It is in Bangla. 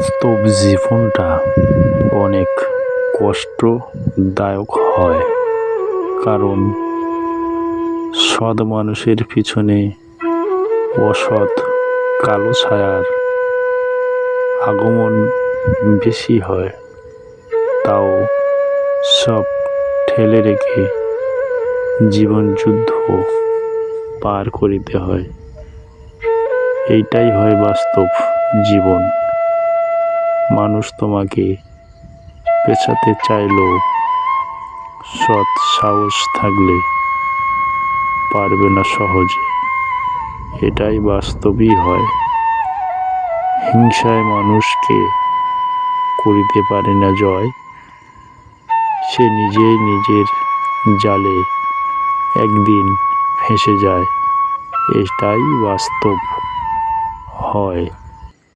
বাস্তব জীবনটা অনেক কষ্টদায়ক হয়, কারণ সৎ মানুষের পিছনে অসৎ কালো ছায়ার আগমন বেশি হয়। তাও সব ঠেলে রেখে জীবনযুদ্ধ পার করিতে হয়। এইটাই হয় বাস্তব জীবন। মানুষ তোমাকে পেছাতে চাইলেও সৎ সাহস থাকলে পারবে না সহজে। এটাই বাস্তবই হয়। হিংসায় মানুষকে করিতে পারে না জয়, সে নিজেই নিজের জালে একদিন ফেঁসে যায়। এটাই বাস্তব হয়।